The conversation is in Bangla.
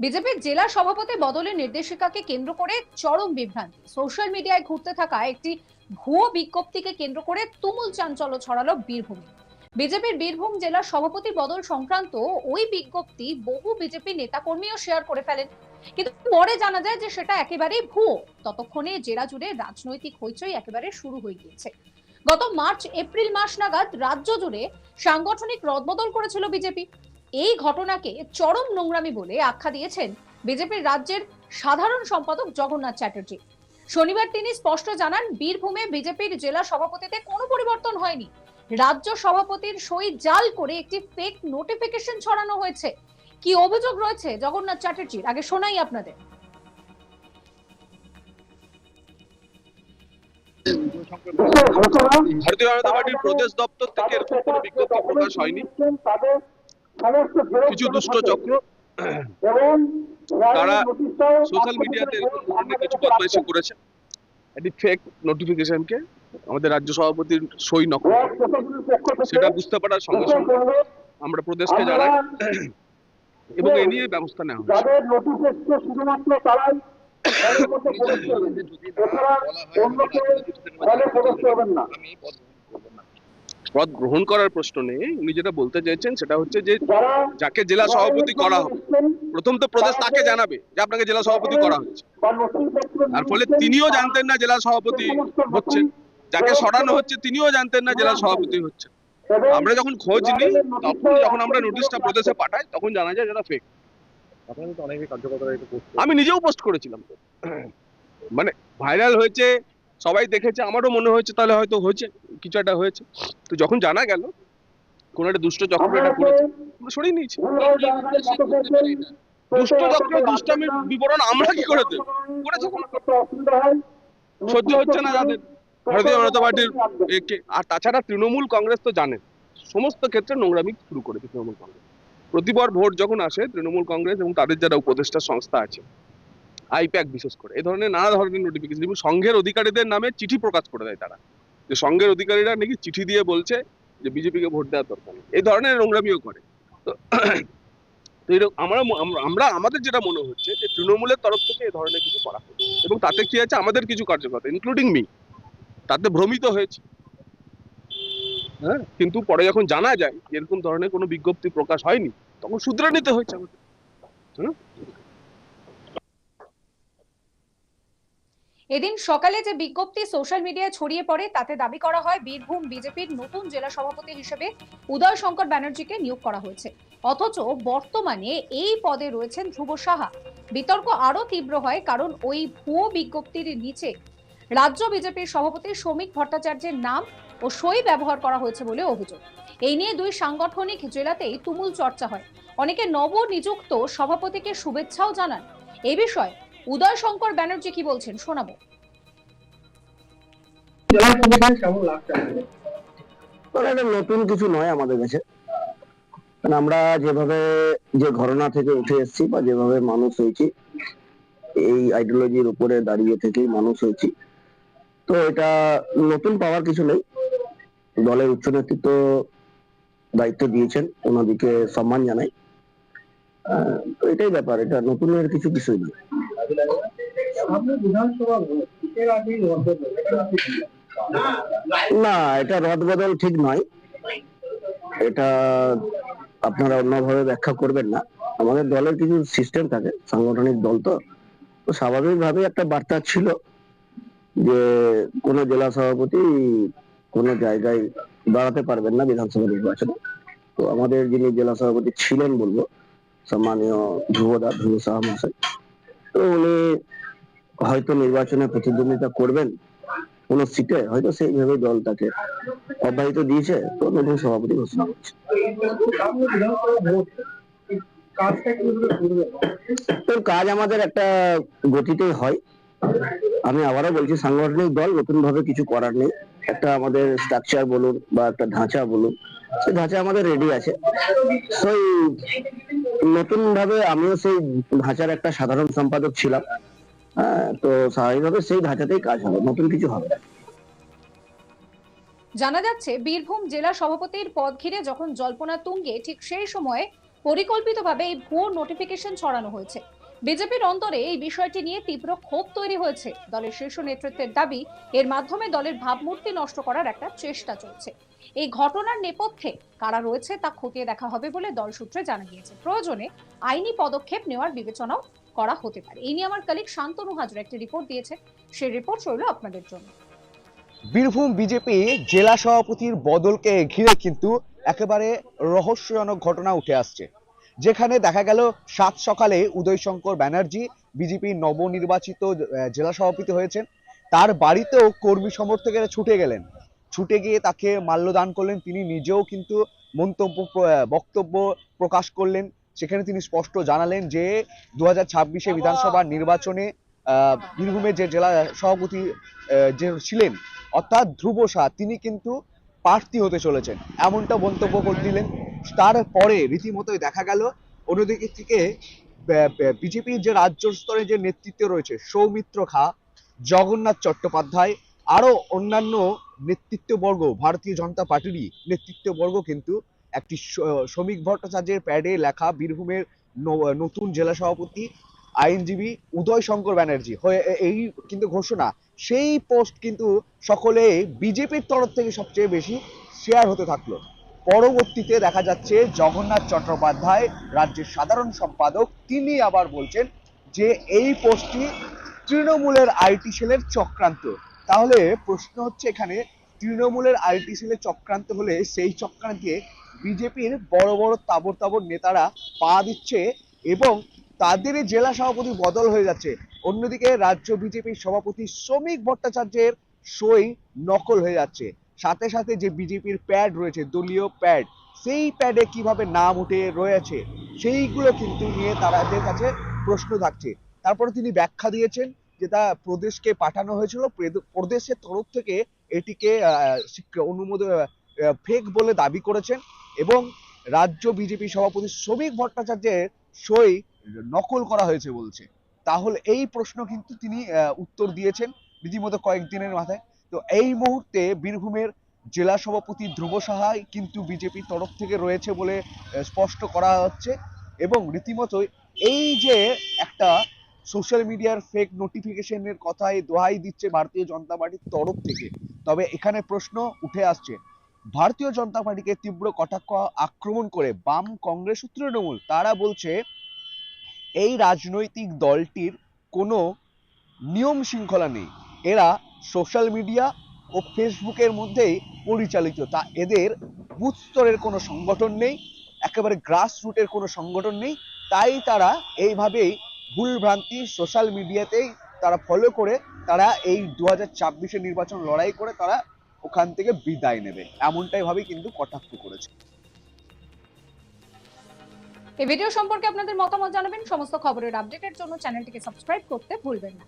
বিজেপির জেলা সভাপতি বদলের নির্দেশিকাকে কেন্দ্র করে চরম বিভ্রান্তি। সোশ্যাল মিডিয়ায় ঘুরতে থাকা একটি ভুয়ো বিজ্ঞপ্তিকে কেন্দ্র করে তুমুল চাঞ্চল্য ছড়ালো বীরভূমে। বিজেপির বীরভূম জেলা সভাপতি বদল সংক্রান্ত ওই বিজ্ঞপ্তি বহু বিজেপি নেতাকর্মীও শেয়ার করে ফেলেন, কিন্তু পরে জানা যায় যে সেটা একেবারেই ভুয়ো। ততক্ষণে জেলা জুড়ে রাজনৈতিক হইচই একেবারে শুরু হয়ে গিয়েছে। গত মার্চ এপ্রিল মাস নাগাদ রাজ্য জুড়ে সাংগঠনিক রদবদল করেছিল বিজেপি। এই ঘটনাকে চরম নোংরামি বলে আখ্যা দিয়েছেন বিজেপির রাজ্যের সাধারণ সম্পাদক জগন্নাথ চ্যাটার্জি। শনিবার তিনি স্পষ্ট জানান, বীরভূমে বিজেপির জেলা সভাপতিতে কোনো পরিবর্তন হয়নি। রাজ্য সভাপতির সই জাল করে একটি ফেক নোটিফিকেশন ছড়ানো হয়েছে। কি অভিযোগ রয়েছে জগন্নাথ চ্যাটার্জির, আগে শোনাই আপনাদের। ভারতীয় জনতা পার্টির প্রদেশ দপ্তর থেকে এরকম কোনো বিজ্ঞপ্তি প্রকাশ হয়নি। কিছু দুষ্ট চক্র তারা সোশ্যাল মিডিয়াতে এরকম ধরনের কিছু বদমাইশি করেছে। একটি ফেক নোটিফিকেশনকে আমাদের রাজ্য সভাপতির সই নকল, সেটা বুঝতে পারার সঙ্গে সঙ্গে আমরা প্রদেশকে জানাই এবং এ নিয়ে ব্যবস্থা নেওয়া হয়েছে। পদ গ্রহণ করার প্রশ্ন নেই। উনি যেটা বলতে চাইছেন সেটা হচ্ছে যে যাকে জেলা সভাপতি করা হবে, প্রথম তো প্রদেশ তাকে জানাবে যে আপনাকে জেলা সভাপতি করা হচ্ছে। আর ফলে তিনিও জানতেন না জেলা সভাপতি হচ্ছেন, যাকে সরানো হচ্ছে তিনিও জানতেন না জেলা সভাপতি হচ্ছে। আমরা যখন খোঁজ নিই, তখন যখন আমরা নোটিশটা প্রদেশে পাঠাই, তখন জানা যায় যেটা ফেক। আমি নিজেও পোস্ট করেছিলাম, মানে ভাইরাল হয়েছে, সবাই দেখেছে, আমারও মনে হয়েছে তাহলে হয়তো হয়েছে, কিছু একটা হয়েছে। তো যখন জানা গেল কোন একটা দুষ্ট চক্র এটা করেছে, আমরা সরিয়ে নিয়েছি। দুষ্ট চক্রের দুষ্টামির বিবরণ আমরা কি করে দেব? করেছে, সহ্য হচ্ছে না যাদের ভারতীয় জনতা পার্টির একে। আর তাছাড়া তৃণমূল কংগ্রেস তো জানেন সমস্ত ক্ষেত্রে নোংরামি শুরু করেছে তৃণমূল কংগ্রেস। প্রতিবার ভোট যখন আসে তৃণমূল কংগ্রেস এবং তাদের যারা উপদেষ্টা সংস্থা আছে, আইপ্যাক বিশেষ করে, এই ধরনের নানা ধরনের নোটিফিকেশন এবং সংঘের অধিকারীদের নামে চিঠি প্রকাশ করে দেয় তারা, যে সংঘের অধিকারীরা নাকি চিঠি দিয়ে বলছে যে বিজেপিকে ভোট দেওয়ার দরকার নেই। এই ধরনের নোংরামিও করে। তো আমরা আমাদের যেটা মনে হচ্ছে যে তৃণমূলের তরফ থেকে এই ধরনের কিছু করা হচ্ছে এবং তাতে কি আছে, আমাদের কিছু কার্যকর্তা ইনক্লুডিং মি তাতে ভ্রমিত হয়েছে। হ্যাঁ, কিন্তু পরে যখন জানা যায় এরকম ধরনের কোনো বিজ্ঞপ্তি প্রকাশ হয়নি, তখন শুধরে নিতে হয়েছে আমাদের। হ্যাঁ, এদিন সকালে যে বিজ্ঞপ্তি সোশ্যাল মিডিয়ায় ছড়িয়ে পড়ে তাতে দাবি করা হয় বীরভূম বিজেপির নতুন জেলা সভাপতি হিসেবে উদয় শঙ্কর ব্যানার্জিকে নিয়োগ করা হয়েছে, অথচ বর্তমানে এই পদে রয়েছেন ধ্রুব সাহা। বিতর্ক আরো তীব্র হয় কারণ ওই ভুয়ো বিজ্ঞপ্তির নিচে রাজ্য বিজেপির সভাপতি শ্রমিক ভট্টাচার্যের নাম ও সই ব্যবহার করা হয়েছে বলে অভিযোগ। এই নিয়ে দুই সাংগঠনিক জেলাতেই তুমুল চর্চা হয়। অনেকে নবনিযুক্ত সভাপতিকে শুভেচ্ছাও জানান। এই বিষয়ে উদয় শঙ্কর ব্যানার্জি কি বলছেন শোনাবো। এটা নতুন কিছু নয় আমাদের কাছে, কারণ আমরা যেভাবে যে ঘটনা থেকে উঠে এসেছি বা যেভাবে মানুষ হয়েছি, এই আইডিওলজির উপরে দাঁড়িয়ে থেকেই মানুষ হয়েছি। তো এটা নতুন পাওয়ার কিছু নেই। দলের উচ্চ নেতৃত্ব দায়িত্ব দিয়েছেন, ওনাদিকে সম্মান জানাই। তো এটাই ব্যাপার, এটা নতুনের কিছু বিষয় নয়। না, এটা রদবদল ঠিক নয়, এটা আপনারা অন্যভাবে ব্যাখ্যা করবেন না। আমাদের দলের কিছু সিস্টেম থাকে, সাংগঠনিক দল তো স্বাভাবিকভাবে একটা বার্তা ছিল যে কোন জেলা সভাপতি কোন জায়গায় দাঁড়াতে পারবেন না বিধানসভা নির্বাচনে। তো আমাদের যিনি জেলা সভাপতি ছিলেন বলবো, সম্মানীয় ধ্রুব সাহা মহাশয়, তো উনি হয়তো নির্বাচনে প্রতিদ্বন্দ্বিতা করবেন কোন সিটে, হয়তো সেইভাবে দল তাকে অব্যাহত দিয়েছে, তো নতুন সভাপতি ঘোষণা করছে। কাজ আমাদের একটা গতিতেই হয়। আমি আবারও বলছি, সাংগঠনিক দল, নতুন ভাবে কিছু করার নেই। একটা আমাদের স্ট্রাকচার বলুন বা একটা ধাঁচা বলুন, সেই ধাঁচা আমাদের রেডি আছে। সেই নতুন ভাবে আমিও সেই ধাঁচার একটা সাধারণ সম্পাদক ছিলাম। হ্যাঁ, তো স্বাভাবিকভাবে সেই ধাঁচাতেই কাজ হবে, নতুন কিছু হবে। জানা যাচ্ছে বীরভূম জেলা সভাপতির পদ ঘিরে যখন জল্পনা তুঙ্গে, ঠিক সেই সময়ে পরিকল্পিতভাবে এই ভুয়ো নোটিফিকেশন ছড়ানো হয়েছে। বিজেপির অন্তরে এই বিষয়টি নিয়ে তীব্র ক্ষোভ তৈরি হয়েছে। দলের শীর্ষ নেতৃত্বের দাবি, এর মাধ্যমে দলের ভাবমূর্তি নষ্ট করার একটা চেষ্টা চলছে। এই ঘটনার নেপথ্যে কারা রয়েছে তা খতিয়ে দেখা হবে বলে দল সূত্রে জানা গিয়েছে। প্রয়োজনে আইনি পদক্ষেপ নেওয়ার বিবেচনাও করা হতে পারে। এই নিয়ে আমার কলিগ শান্তনু হাজরা একটি রিপোর্ট দিয়েছে, সেই রিপোর্ট রইল আপনাদের জন্য। বীরভূম বিজেপি জেলা সভাপতির বদলকে ঘিরে কিন্তু একেবারে রহস্যজনক ঘটনা উঠে আসছে, যেখানে দেখা গেল সাত সকালে উদয়শঙ্কর ব্যানার্জি বিজেপির নবনির্বাচিত জেলা সভাপতি হয়েছেন, তার বাড়িতেও কর্মী সমর্থকেরা ছুটে গেলেন, ছুটে গিয়ে তাকে মাল্যদান করলেন। তিনি নিজেও কিন্তু বক্তব্য প্রকাশ করলেন। সেখানে তিনি স্পষ্ট জানালেন যে 2026 বিধানসভা নির্বাচনে বীরভূমের যে জেলা সভাপতি যে ছিলেন অর্থাৎ ধ্রুব শাহ, তিনি কিন্তু প্রার্থী হতে চলেছেন, এমনটা মন্তব্য করে দিলেন। তারপরে রীতিমতোই দেখা গেল অন্যদিকে থেকে বিজেপির যে রাজ্য স্তরে যে নেতৃত্ব রয়েছে, সৌমিত্র খা, জগন্নাথ চট্টোপাধ্যায়, আরো অন্যান্য নেতৃত্ববর্গ, ভারতীয় জনতা পার্টিরই নেতৃত্ববর্গ কিন্তু একটি শ্রমিক ভট্টাচার্যের প্যাডে লেখা বীরভূমের নতুন জেলা সভাপতি আইনজীবী উদয় শঙ্কর ব্যানার্জি হয়ে এই কিন্তু ঘোষণা, সেই পোস্ট কিন্তু সকলে বিজেপির তরফ থেকে সবচেয়ে বেশি শেয়ার হতে থাকলো। পরবর্তীতে দেখা যাচ্ছে জগন্নাথ চট্টোপাধ্যায়, রাজ্যের সাধারণ সম্পাদক, তিনি আবার বলছেন যে এই পোস্টটি তৃণমূলের আইটি সেলের চক্রান্ত। তাহলে প্রশ্ন হচ্ছে এখানে, তৃণমূলের আইটি সেলের চক্রান্ত হলে সেই চক্রান্তে বিজেপির বড় বড় তাবড় তাবড় নেতারা পা দিচ্ছে এবং তাদের জেলা সভাপতি বদল হয়ে যাচ্ছে। অন্যদিকে রাজ্য বিজেপির সভাপতি শ্রমিক ভট্টাচার্যের সই নকল হয়ে যাচ্ছে। সাথে সাথে যে বিজেপির প্যাড রয়েছে, দলীয় প্যাড, সেই প্যাডে কিভাবে নাম উঠে রয়েছে সেইগুলো কিন্তু নিয়ে তাদের কাছে প্রশ্ন থাকছে। তারপরে তিনি ব্যাখ্যা দিয়েছেন যে তা প্রদেশকে পাঠানো হয়েছিল, প্রদেশের তরফ থেকে এটিকে অনুমোদন ফেক বলে দাবি করেছেন এবং রাজ্য বিজেপি সভাপতি শ্রমিক ভট্টাচার্যের সই নকল করা হয়েছে বলছে। তাহলে এই প্রশ্ন কিন্তু তিনি উত্তর দিয়েছেন রীতিমতো কয়েকদিনের মাথায়। তো এই মুহূর্তে বীরভূমের জেলা সভাপতি ধ্রুব সাহাই কিন্তু বিজেপির তরফ থেকে রয়েছে বলে স্পষ্ট করা হচ্ছে এবং রীতিমতোই এই যে একটা সোশ্যাল মিডিয়ার ফেক নোটিফিকেশনের কথাই দোহাই দিচ্ছে ভারতীয় জনতা পার্টির তরফ থেকে। তবে এখানে প্রশ্ন উঠে আসছে, ভারতীয় জনতা পার্টিকে তীব্র কটাক্ষ আক্রমণ করে বাম, কংগ্রেস ও তৃণমূল, তারা বলছে এই রাজনৈতিক দলটির কোনো নিয়ম শৃঙ্খলা নেই, এরা সোশ্যাল মিডিয়া ও ফেসবুকের মধ্যেই পরিচালিত, তা এদের বুথ স্তরের কোনো সংগঠন নেই, একেবারে গ্রাস রুটের কোনো সংগঠন নেই, তাই তারা এইভাবেই ভুলভ্রান্তি সোশ্যাল মিডিয়াতেই তারা ফলো করে তারা এই 2026 নির্বাচন লড়াই করে তারা ওখান থেকে বিদায় নেবে, এমনটাই ভাবে কিন্তু কটাক্ষ করেছে। এই ভিডিও সম্পর্কে আপনাদের মতামত জানাবেন। সমস্ত খবরের আপডেটের জন্য চ্যানেলটিকে সাবস্ক্রাইব করতে ভুলবেন না।